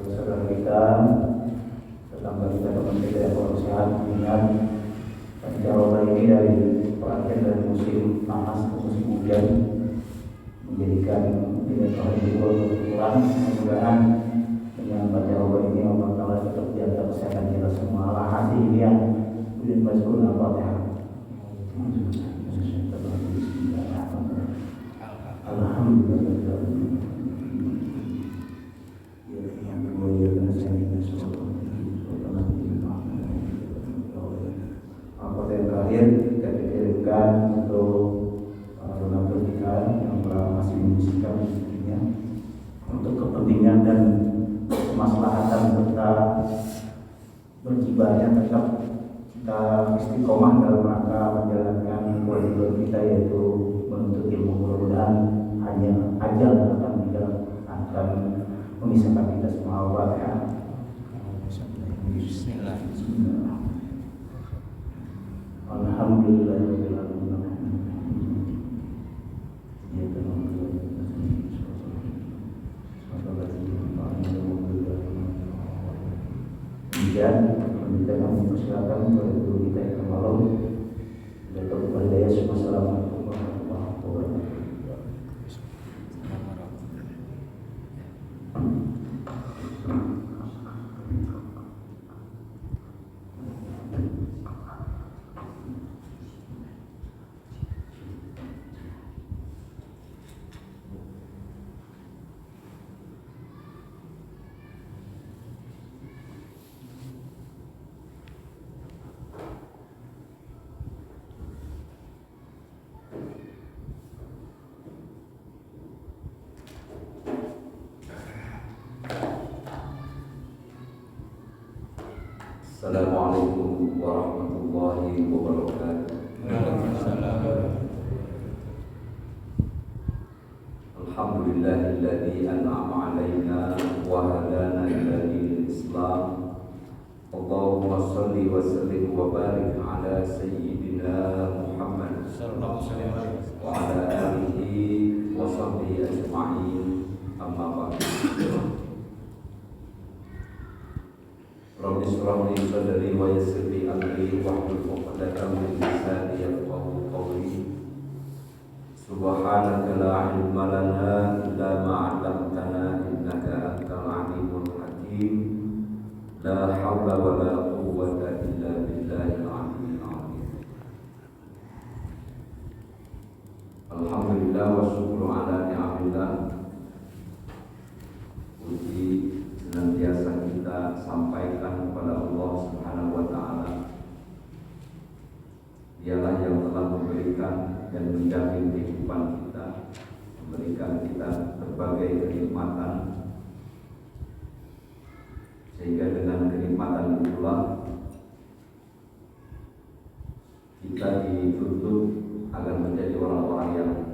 saudara kita, tetangga kita, teman kita yang baru sehat, ingat pancaroba ini dari perhatian dari musim panas ke musim hujan menjadikan tidak terlalu berkurang. Mudah-mudahan dengan pancaroba ini Allah Ta'ala tetap jaga kesehatan kita semua. Alhamdulillah, kemudian baca Al-Fatihah. Alhamdulillah. Apa yang terakhir kita dikirimkan untuk donatur kita yang masih membisikkan dirinya untuk kepentingan dan kemaslahatan serta berjibadah tetap kita istiqomah dalam rangka menjalankan kewajiban kita, yaitu menuntut ilmu. Mudah-mudahan hanya ajal akan memisahkan kita semua. Al-Fatihah. Bismillah. Alhamdulillahirabbil alamin. Kemudian kita akan mempersilakan kepada guru kita yang malam Dr. Hidayah. Assalamualaikum warahmatullahi wabarakatuh. Assalamualaikum warahmatullahi wabarakatuh. Alhamdulillahilladzi an'ama 'alaina wa hadana ila dinil Islam. Allahumma shalli wa sallim wa barik ala sayyidina Muhammad wa ala alihi wa sahbihi ajma'in. Amma ba'du. Rabbi shrah li sadri wa yassir li amri wahlul 'uqdatam min lisani yafqahu qawli. Subhanaka la ilma lana illa ma 'allamtana innaka antal 'alimul hakim. La haula wa la quwwata illa billahil 'aliyyil 'azim. Alhamdulillah wa syukru ala ni'amillah. Puji senantiasa kita sampaikan kepada Allah Subhanahu wa Ta'ala. Dialah yang telah memberikan dan menjamin kehidupan kita, memberikan kita berbagai kenikmatan, sehingga dengan kenikmatan itulah kita dituntut agar menjadi orang-orang yang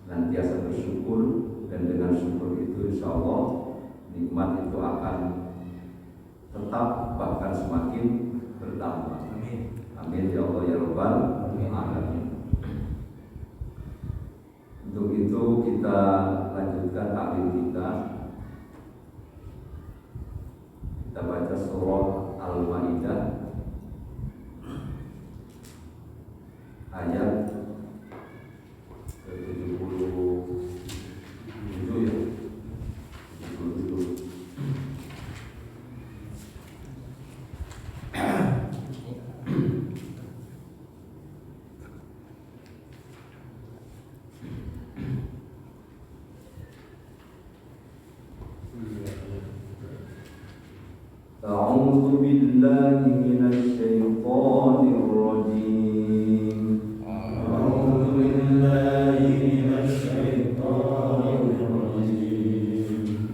senantiasa bersyukur, dan dengan syukur itu insya Allah nikmat itu akan tetap bahkan semakin bertambah. Amin. Amin ya Allah ya Rabbal alamin. Untuk itu kita lanjutkan taklim kita. Kita baca surah Al-Maidah ayat ke-77 ya. أعوذ بالله من الشيطان الرجيم. أعوذ بالله من الشيطان الرجيم.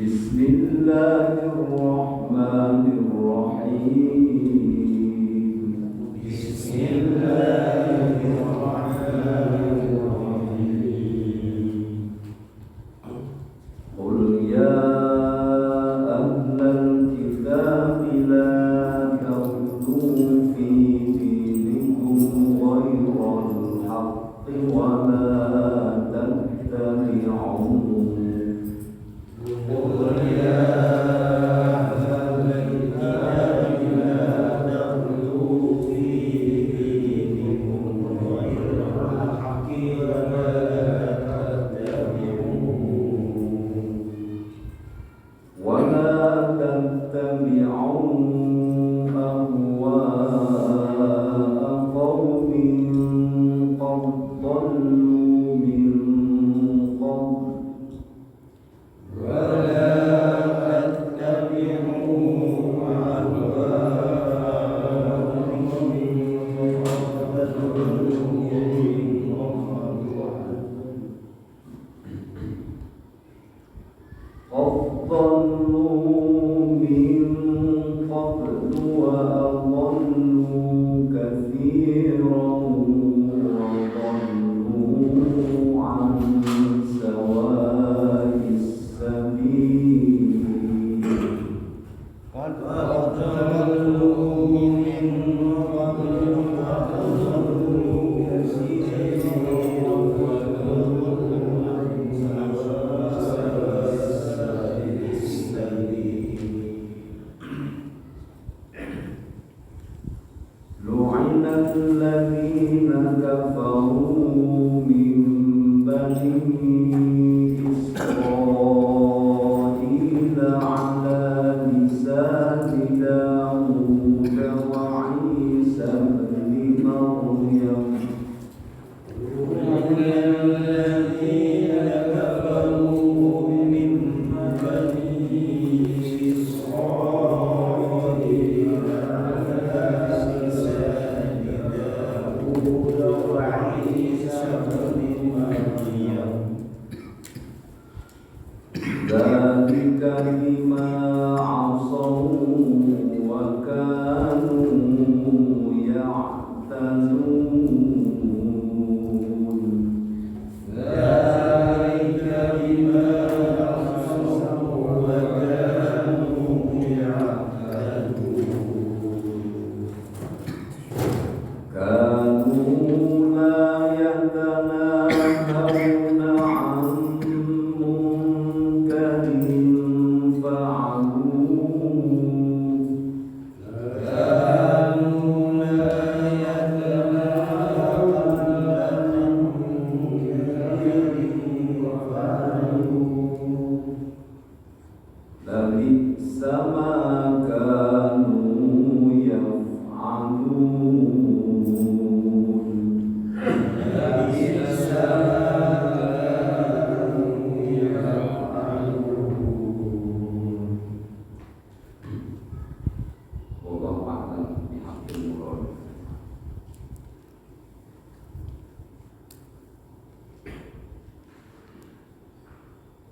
بسم الله الرحمن الرحيم. بسم الله الرحمن الرحيم. قل يا أهل الكتاب لا تغلوا في دينكم غير الحق ولا تتبعوا قل يا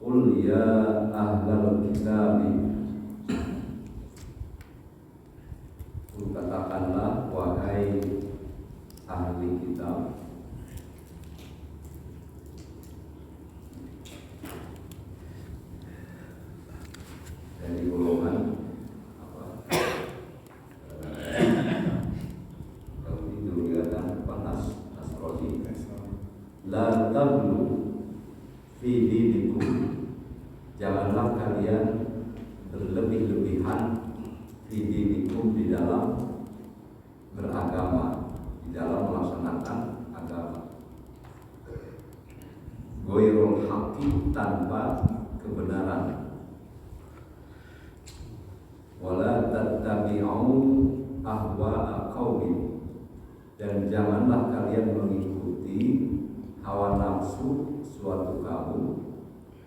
Qul ya ahlal kitab, katakanlah wahai ahli kitab, dari golongan apa? Kalau itu dikatakan panas Nasrani, la tablu fi dinikum, janganlah kalian berlebih-lebihan fi dinikum, di dalam beragama, di dalam melaksanakan agama. Ghairul haqqi, tanpa kebenaran. Wala tattabi'u ahwa'a qaumin, dan janganlah kalian mengikuti hawa nafsu suatu kaum,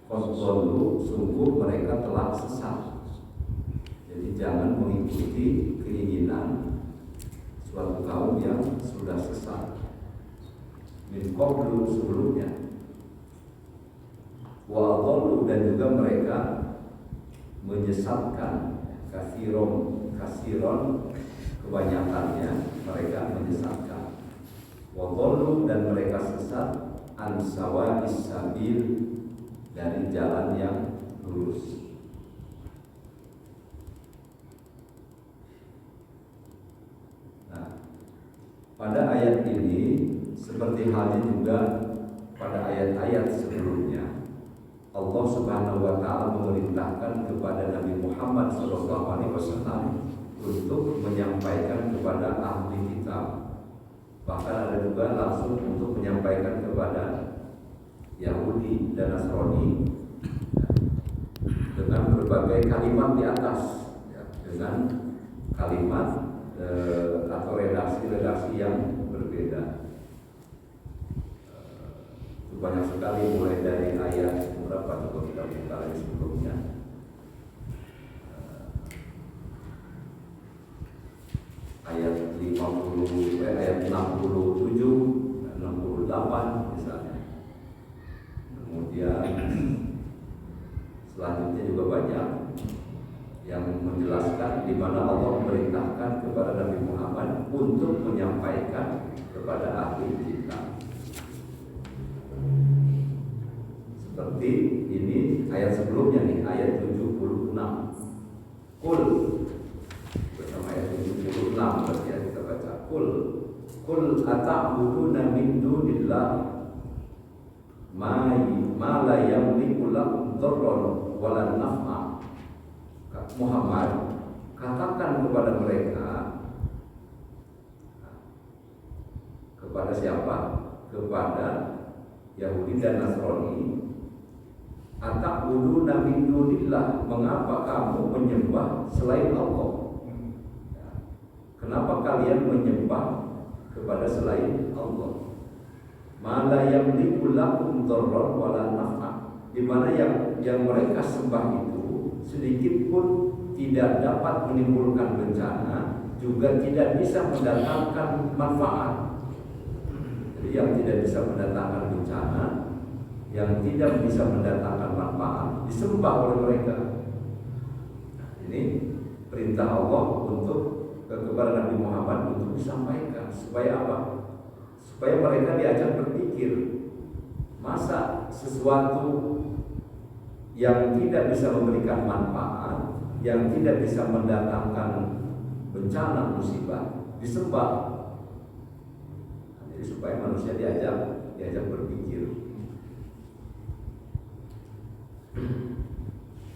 qadhallu, sungguh mereka telah sesat. Jadi jangan mengikuti keinginan suatu kaum yang sudah sesat. Min qablu, sebelumnya. Wa adhallu, dan juga mereka menyesatkan, kasiron, kebanyakannya mereka menyesatkan. Wa adhallu, dan mereka sesat an sawa'is sabil, dari jalan yang lurus. Nah, pada ayat ini seperti halnya juga pada ayat-ayat sebelumnya, Allah Subhanahu wa taala memerintahkan kepada Nabi Muhammad SAW untuk menyampaikan kepada ahli kitab. Bahkan ada juga langsung untuk menyampaikan kepada Yahudi dan Nasrani dengan berbagai kalimat di atas, dengan kalimat atau redaksi-redaksi yang berbeda. Banyak sekali, mulai dari ayat berapa, coba kita buka lagi sebelumnya. Ayat 67, ayat 67, 68 misalnya. Kemudian selanjutnya juga banyak yang menjelaskan di mana Allah memerintahkan kepada Nabi Muhammad untuk menyampaikan kepada ahli kitab. Seperti ini ayat sebelumnya nih, ayat 76. Qul, bersama ayat 76 berarti ya, kita baca. Qul ata'buduna min dunillah ma la yamliku lakum dharran wa la naf'a. Muhammad, katakan kepada mereka, kepada siapa? Kepada Yahudi dan Nasrani, ata'buduna min dunillah, mengapa kamu menyembah selain Allah? Kenapa kalian menyembah kepada selain Allah? Ma la yamliku lakum dharran wa la naf'a, di mana yang mereka sembah itu sedikit pun tidak dapat menimbulkan bencana, juga tidak bisa mendatangkan manfaat. Jadi yang tidak bisa mendatangkan bencana, yang tidak bisa mendatangkan manfaat, disembah oleh mereka. Ini perintah Allah untuk kepada Nabi Muhammad untuk disampaikan. Supaya apa? Supaya mereka diajak berpikir, masa sesuatu yang tidak bisa memberikan manfaat, yang tidak bisa mendatangkan bencana, musibah, disembah. Jadi supaya manusia diajak berpikir.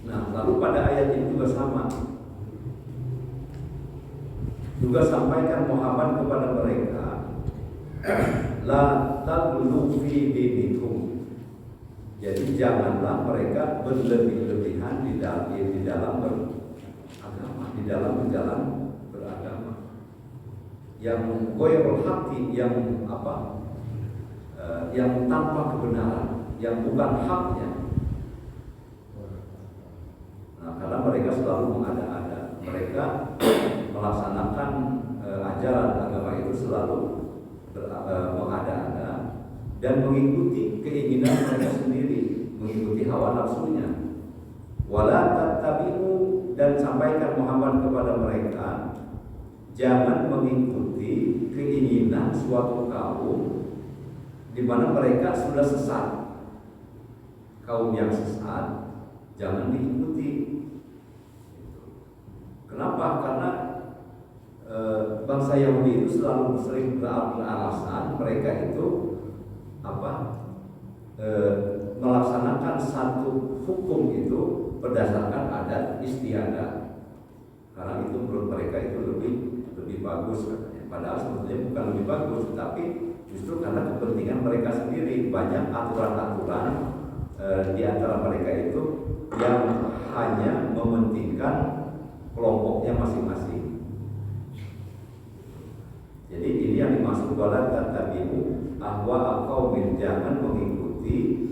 Nah, lalu pada ayat ini juga sama, juga sampaikan Muhammad kepada mereka, la taghlu fi dinikum. Jadi janganlah mereka berlebih-lebihan di dalam beragama, di dalam berjalan beragama. Yang ghairul haqqi, yang apa? Yang tanpa kebenaran, yang bukan haknya. Nah, karena mereka selalu mengada-ada, mereka melaksanakan ajaran agama itu selalu mengada-ada dan mengikuti keinginan mereka sendiri, mengikuti hawa nafsunya. Wala tattabi'u, dan sampaikan Muhammad kepada mereka, jangan mengikuti keinginan suatu kaum di mana mereka sudah sesat. Kaum yang sesat jangan diikuti. Kenapa? Karena bangsa Yahudi itu selalu sering beralasan mereka itu melaksanakan satu hukum itu berdasarkan adat istiadat, karena itu menurut mereka itu lebih bagus katanya. Padahal sebetulnya bukan lebih bagus, tetapi justru karena kepentingan mereka sendiri. Banyak aturan-aturan di antara mereka itu yang hanya mementingkan kelompoknya masing-masing. Jadi ini yang dimaksud wala tattabi'u ahwa qaumin, jangan mengikuti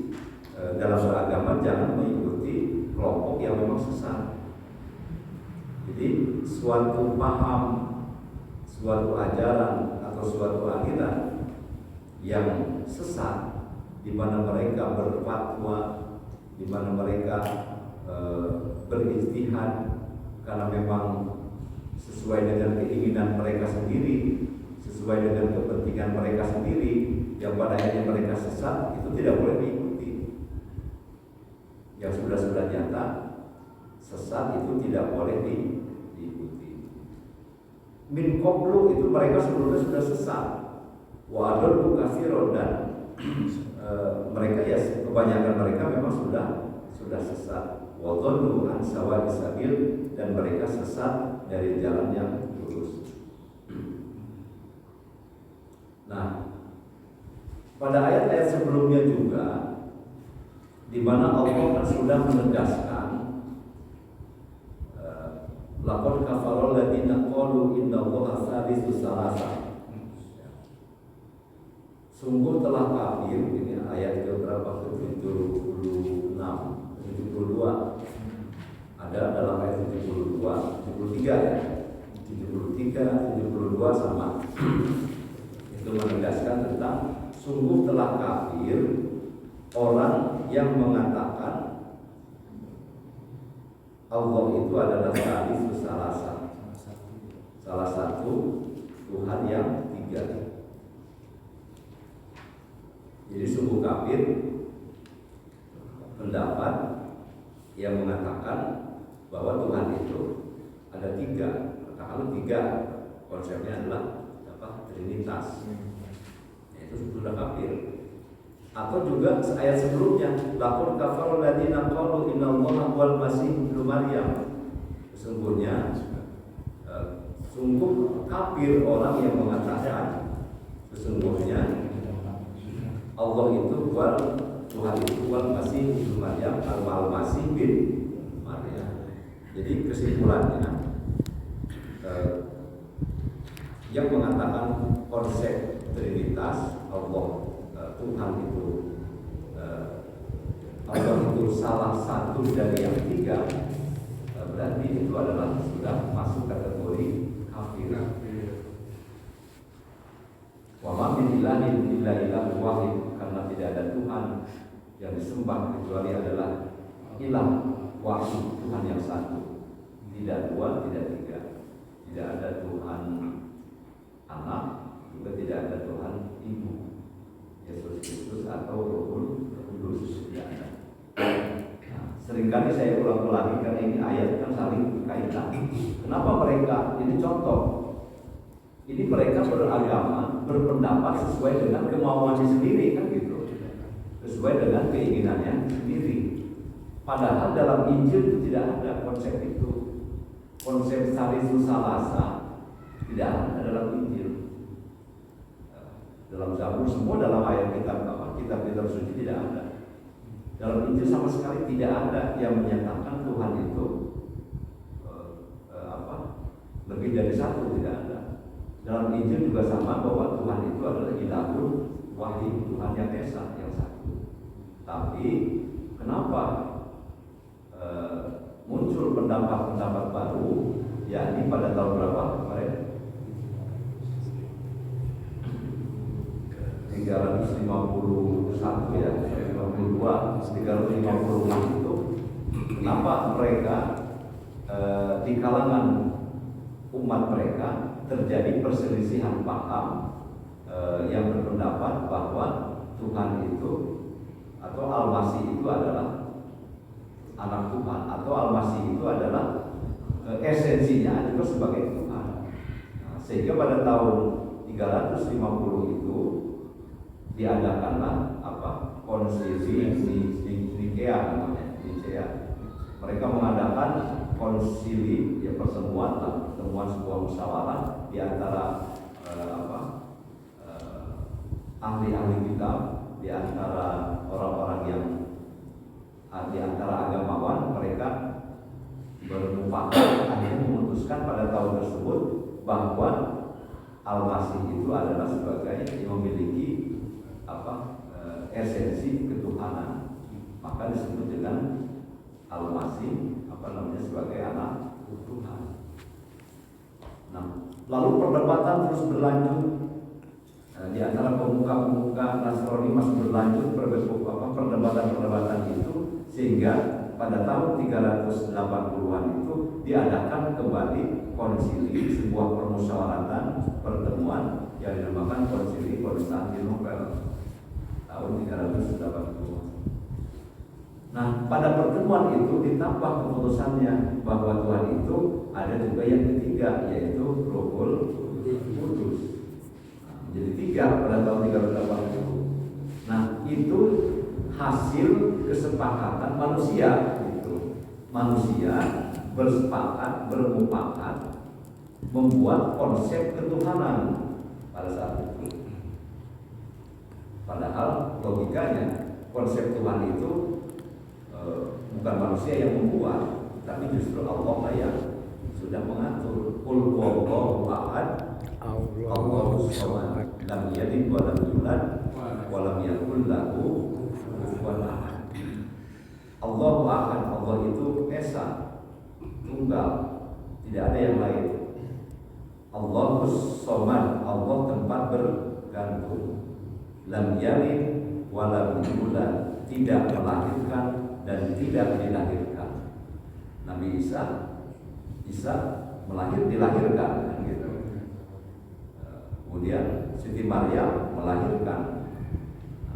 dalam beragama, jangan mengikuti kelompok yang memang sesat. Jadi suatu paham, suatu ajaran atau suatu aliran yang sesat, di mana mereka berfatwa, di mana mereka berijtihad karena memang sesuai dengan keinginan mereka sendiri, sesuai dengan kepentingan mereka sendiri, yang pada akhirnya mereka sesat, itu tidak boleh diikuti. Yang sudah nyata sesat itu tidak boleh diikuti. Min qablu, itu mereka sebelumnya sudah sesat. Wa adallu katsiran, dan mereka ya kebanyakan mereka memang sudah sesat. Wa dhallu an sawa'is sabil, dan mereka sesat dari jalan yang lurus. Nah, pada ayat-ayat sebelumnya juga, di mana Allah sudah menegaskan laqad salasa. Sungguh telah kafir, ini ayat ke berapa? 76, 72. Ada dalam ayat 72, 73 ya. 73, 72 sama. Itu menegaskan tentang sungguh telah kafir orang yang mengatakan Allah itu adalah Salisus Salasa, salah satu Tuhan yang tiga. Jadi sungguh kafir pendapat yang mengatakan bahwa Tuhan itu ada tiga. Kalau tiga, konsepnya adalah Trinitas. Itu sudah kafir. Atau juga ayat sebelumnya, laqad kafara alladziina qalu innallaha huwal masih ibnu Maryam. Sesungguhnya sungguh kafir orang yang mengatakan sesungguhnya Allah itu Tuhan itu huwal masih ibnu Maryam, al-masih bin Maryam. Jadi kesimpulannya yang mengatakan konsep Trinitas Allah Tuhan itu Allah itu salah satu dari yang tiga, berarti itu adalah sudah masuk kategori kafir. Wa ma min ilahin illa ilahun wahid, karena tidak ada Tuhan yang disembah kecuali adalah ilah wahid, Tuhan yang satu, tidak dua, tidak tiga. Tidak ada Tuhan anak, juga tidak ada Tuhan ibu, Yesus Kristus atau Roh Kudus, tidak ada. Nah, seringkali saya ulang-ulangi karena ini ayat kan saling berkaitan. Kenapa mereka? Ini contoh. Ini mereka beragama, berpendapat sesuai dengan kemauannya sendiri, kan gitu, sesuai dengan keinginannya sendiri. Padahal dalam Injil itu tidak ada konsep itu. Konsep Salisus Salasa tidak ada dalam Injil. Dalam Zabur semua, dalam ayat kitab suci tidak ada. Dalam Injil sama sekali tidak ada yang menyatakan Tuhan itu lebih dari satu, tidak ada. Dalam Injil juga sama bahwa Tuhan itu adalah ilahun wahid, Tuhan yang esa, yang satu. Tapi kenapa muncul pendapat-pendapat baru, yakni pada tahun berapa kemarin? 351 ya, 352, 356 itu. Kenapa mereka di kalangan umat mereka terjadi perselisihan paham yang berpendapat bahwa Tuhan itu atau Al-Masih itu adalah anak Tuhan, atau Al-Masih itu adalah esensinya juga sebagai Tuhan. Nah, sehingga pada tahun 350 itu diadakanlah konsili Nikea namanya, Nicea. Mereka mengadakan konsili, ya pertemuan sebuah musyawarah di antara ahli-ahli kitab, di antara orang-orang yang di antara agamawan. Mereka bermufakat, akhirnya memutuskan pada tahun tersebut bahwa Al-Masih itu adalah sebagai yang memiliki esensi ketuhanan, maka disebut dengan Al-Masih sebagai anak Tuhan. Nah, lalu perdebatan terus berlanjut di antara pemuka-pemuka Nasrani, masih berlanjut perdebatan itu, sehingga pada tahun 380-an itu diadakan kembali konsili, sebuah permusyawaratan pertemuan yang dinamakan Konsili Konstantinopel tahun 380. Nah, pada pertemuan itu ditambah keputusannya bahwa Tuhan itu ada juga yang ketiga, yaitu Roh Kudus. Jadi tiga pada tahun 380. Nah, itu hasil kesepakatan manusia itu. Manusia bersepakat, bermufakat membuat konsep ketuhanan pada saat itu. Padahal logikanya konsep Tuhan itu bukan manusia yang membuat, tapi justru Allah yang sudah mengatur qul huwallahu ahad Allahu samad lam yalid wa lam yulad wa lam yakul lahu kufuwan ahad. Allahu ahad, Allah itu esa, tunggal, tidak ada yang lain. Allahu samad, Allah tempat bergantung. Lam yalid wa lam yulad, tidak melahirkan dan tidak dilahirkan. Nabi Isa dilahirkan kan gitu. Kemudian Siti Maryam melahirkan.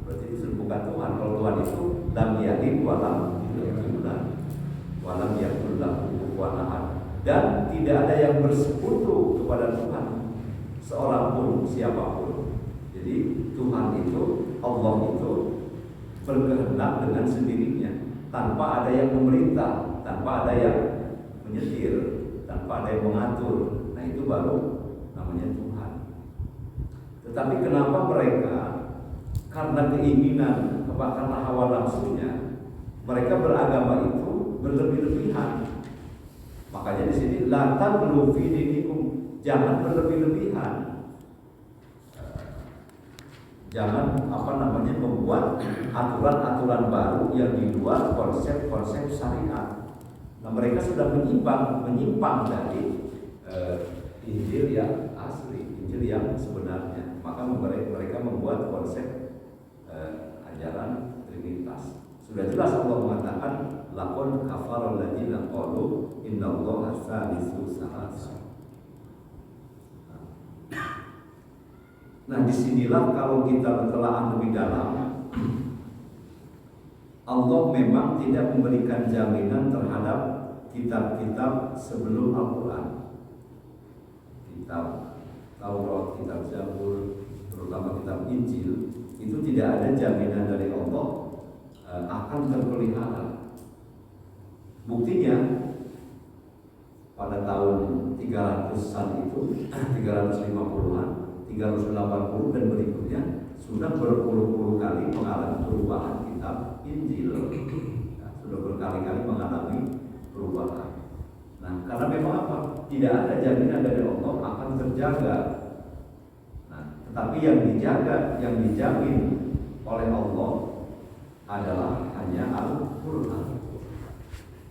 Berarti itu bukan Tuhan. Kalau Tuhan itu lam yalid wa lam yulad wa lam yakul lahu kufuwan ahad. Dan tidak ada yang bersekutu kepada Tuhan seorang pun, siapapun. Jadi Tuhan itu, Allah itu berkehendak dengan sendirinya, tanpa ada yang memerintah, tanpa ada yang menyetir, tanpa ada yang mengatur. Nah itu baru namanya Tuhan. Tetapi kenapa mereka karena keinginan, karena hawa nafsunya, mereka beragama itu berlebih-lebihan. Makanya di sini la taghlu fi dinikum, jangan berlebih-lebihan. Jangan membuat aturan-aturan baru yang di luar konsep-konsep syariat. Nah, mereka sudah menyimpang dari Injil yang asli, Injil yang sebenarnya. Maka mereka membuat konsep ajaran Trinitas. Sudah jelas Allah mengatakan laqad kafara alladziina qalu innallaha tsalitsu tsalasa. Nah, disinilah kalau kita telah lebih dalam, Allah memang tidak memberikan jaminan terhadap kitab-kitab sebelum Al-Quran. Kitab Taurat, kitab Zabur, terutama kitab Injil, itu tidak ada jaminan dari Allah akan terpelihara. Buktinya pada tahun 300-an itu, 350-an, 380 dan berikutnya sudah berpuluh-puluh kali mengalami perubahan kitab Injil. Nah, sudah berkali-kali mengalami perubahan. Nah, karena memang apa? Tidak ada jaminan dari Allah akan terjaga. Nah, tetapi yang dijaga, yang dijamin oleh Allah adalah hanya Al-Quran.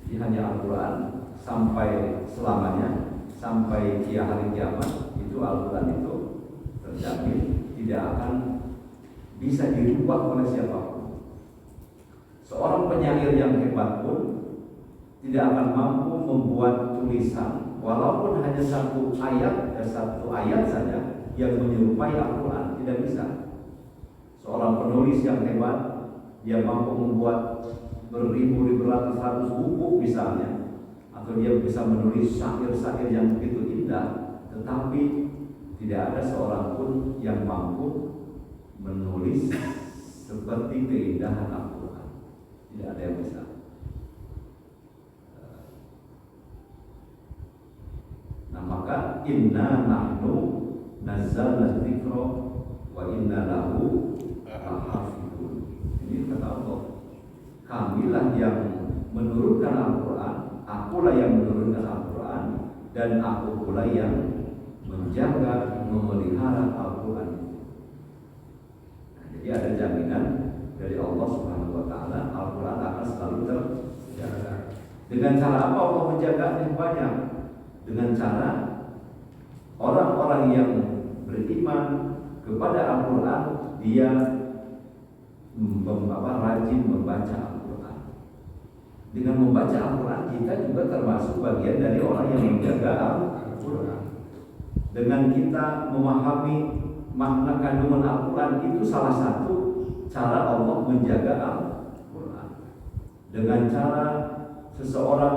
Jadi hanya Al-Quran sampai selamanya, sampai hari kiamat, itu Al-Quran itu terjamin tidak akan bisa dirubah oleh siapapun. Seorang penyair yang hebat pun tidak akan mampu membuat tulisan walaupun hanya satu ayat saja yang menyerupai Al-Quran, tidak bisa. Seorang penulis yang hebat, dia mampu membuat beribu-ribu ratus buku misalnya, atau dia bisa menulis syair-syair yang begitu indah, tetapi tidak ada seorang pun yang mampu menulis seperti keindahan Al-Quran. Tidak ada yang bisa. Nah, maka inna nahnu nazzalna dzikra wa inna lahu lahafidun. Ini kata Allah. Kamilah yang menurunkan Al-Quran, akulah yang menurunkan Al-Quran, dan aku pula yang menjaga, memelihara Al-Quran. Nah, jadi ada jaminan dari Allah Subhanahu wa Ta'ala, Al-Quran akan selalu terjaga. Dengan cara apa Allah menjaganya? Banyak. Dengan cara orang-orang yang beriman kepada Al-Quran, dia rajin membaca Al-Quran. Dengan membaca Al-Quran, kita juga termasuk bagian dari orang yang menjaga Al-Quran. Dengan kita memahami makna kandungan Al-Quran, itu salah satu cara Allah menjaga Al-Quran. Dengan cara seseorang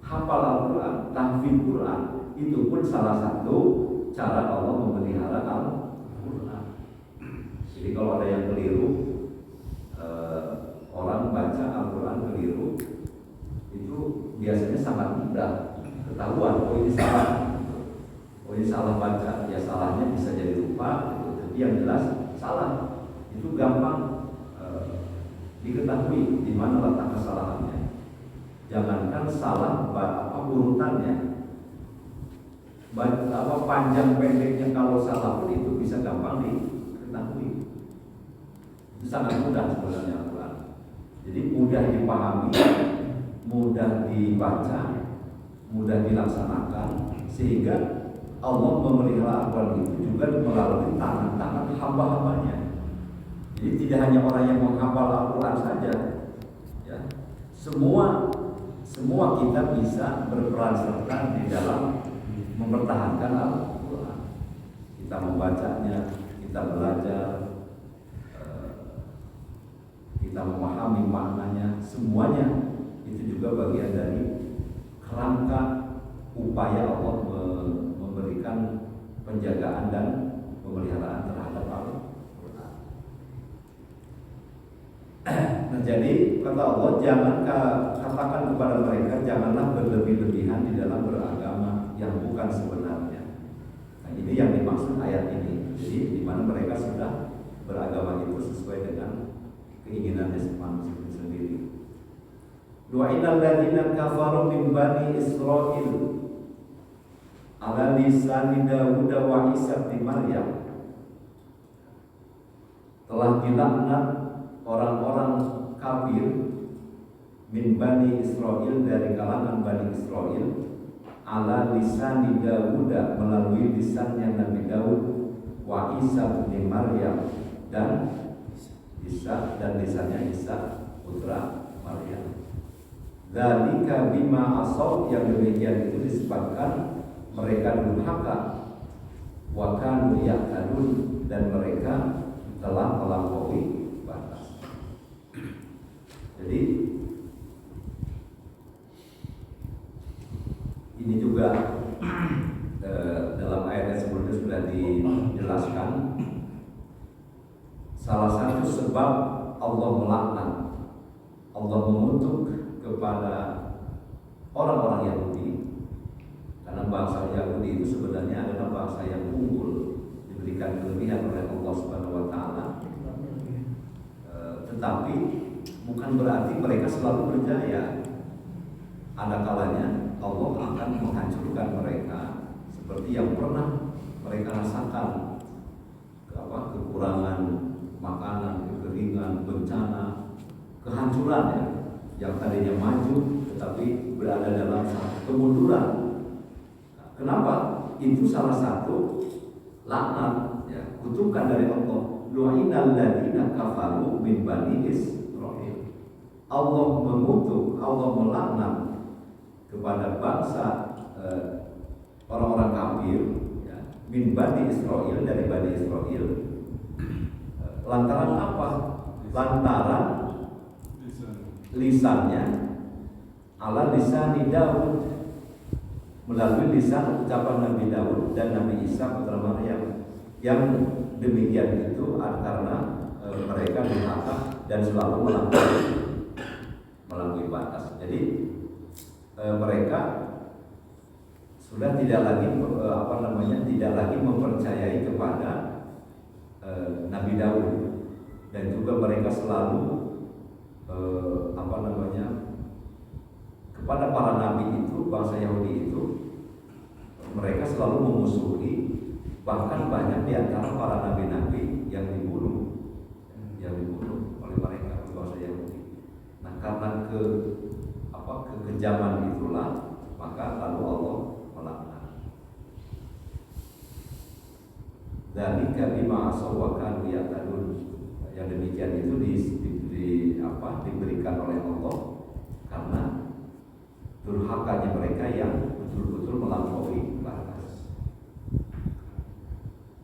hafal Al-Quran, tahfidz Quran, itu pun salah satu cara Allah memelihara Al-Quran. Jadi kalau ada yang keliru, orang baca Al-Quran keliru, itu biasanya sangat mudah ketahuan. Oh ini salah, oh ini salah baca. Ya salahnya bisa jadi lupa, tapi yang jelas salah. Itu gampang diketahui di mana letak kesalahannya. Jangankan salah urutannya. Panjang pendeknya kalau salah pun itu bisa gampang diketahui. Itu sangat mudah sebenarnya Al-Quran. Jadi mudah dipahami, mudah dibaca, mudah dilaksanakan, sehingga Allah memelihara Al-Quran itu juga melalui tangan-tangan hamba-hambanya. Jadi tidak hanya orang yang menghafal Al-Quran saja, ya. Semua kita bisa berperan serta di dalam mempertahankan Al-Quran. Kita membacanya, kita belajar, kita memahami maknanya, semuanya itu juga bagian dari kerangka upaya Allah memberikan penjagaan dan pemeliharaan terhadap Al-Quran. Nah, jadi kata Allah, jangan katakan kepada mereka, janganlah berlebih-lebihan di dalam beragama yang bukan sebenarnya. Nah, ini yang dimaksud ayat ini. Jadi di mana mereka sudah beragama itu sesuai dengan keinginan manusia itu sendiri. Lu'inal ladzina kafaru min bani Israil ala lisani Dawud wa Isa bin Maryam. Telah dilaknat orang-orang kafir min bani Israil, dari kalangan bani Israil, ala lisani Dawud, melalui lisannya Nabi Daud, wa Isa bin Maryam, dan Isa, dan lisannya Isa putra Maryam. Dzalika bima asaw, yang demikian itu disebabkan mereka durhaka, wa kanu ya'tadun, dan mereka telah melampaui batas. Jadi ini juga dalam ayat yang sebelumnya sudah dijelaskan. Salah satu sebab Allah melaknat, Allah mengutuk kepada orang-orang Yahudi, karena bangsa Yahudi itu sebenarnya adalah bangsa yang unggul, diberikan kelebihan oleh Allah Subhanahu wa taala. Tetapi bukan berarti mereka selalu berjaya. Ada kalanya Allah akan menghancurkan mereka seperti yang pernah mereka rasakan, kekurangan makanan, kekeringan, bencana, kehancuran, ya, yang tadinya maju tetapi berada dalam kemunduran. Kenapa? Itu salah satu laknat, ya, kutukan dari Allah. Lu'inal ladzina kafaru min bani Israil. Allah mengutuk, Allah melaknat kepada bangsa orang-orang kafir, ya, min bani Israil, dari bani Israil. Lantaran apa? Lantaran lisannya ala lisani Daud, melalui lisan ucapan Nabi Daud dan Nabi Isa putra Maryam. Yang demikian itu karena mereka durhaka dan selalu melampaui batas. Jadi mereka sudah tidak lagi tidak lagi mempercayai kepada Nabi Daud, dan juga mereka selalu kepada para nabi itu, bangsa Yahudi itu, mereka selalu memusuhi. Bahkan banyak di antara para nabi-nabi yang dibunuh oleh mereka, bangsa Yahudi. Nah, karena kekejaman itulah, maka lalu Allah melaknat. Dzalika bima asaw wa kanu ya'tadun. Yang demikian itu diberikan oleh Allah karena durhakanya mereka yang betul-betul melampaui batas.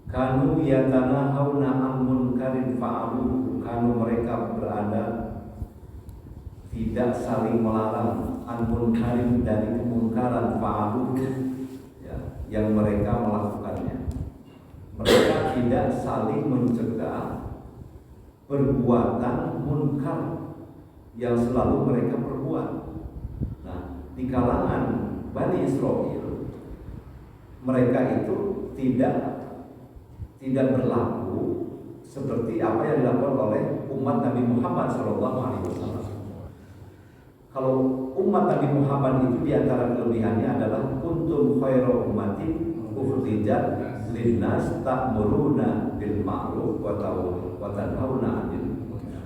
Kanu yatanahawna an munkarin fa'alu. Kanu, mereka berada tidak saling melarang, an munkarin, dari kemungkaran, fa'alu, ya, yang mereka melakukannya. Mereka tidak saling mencegah perbuatan munkar yang selalu mereka perbuat. Nah, di kalangan Bani Israil, mereka itu tidak berlaku seperti apa yang dilakukan oleh umat Nabi Muhammad SAW. Kalau umat Nabi Muhammad itu diantara kelebihannya adalah kuntum khairu ummatin ukhrijat linnas ta'muruna bil ma'ruf wa tanhauna 'anil munkar.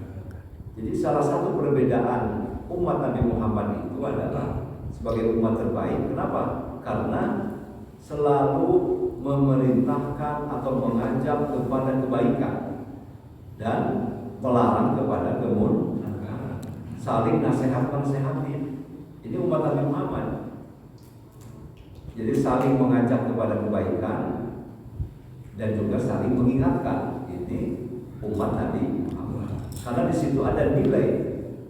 Jadi salah satu perbedaan umat Nabi Muhammad itu adalah sebagai umat terbaik. Kenapa? Karena selalu memerintahkan atau mengajak kepada kebaikan dan melarang kepada kemunkaran, saling nasihat-nasihatin. Ini umat Nabi Muhammad. Jadi saling mengajak kepada kebaikan dan juga saling mengingatkan. Ini umat Nabi Muhammad. Karena di situ ada nilai,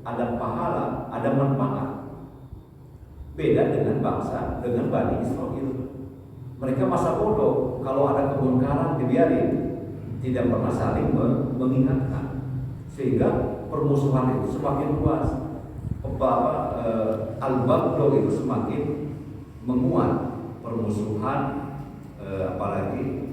ada pahala, ada manfaat. Beda dengan bangsa, dengan Bani Israel. Mereka masa bodoh, kalau ada kemunkaran dibiarin, tidak pernah saling mengingatkan, sehingga permusuhan itu semakin luas. Al-Baghdad itu semakin menguat, permusuhan apalagi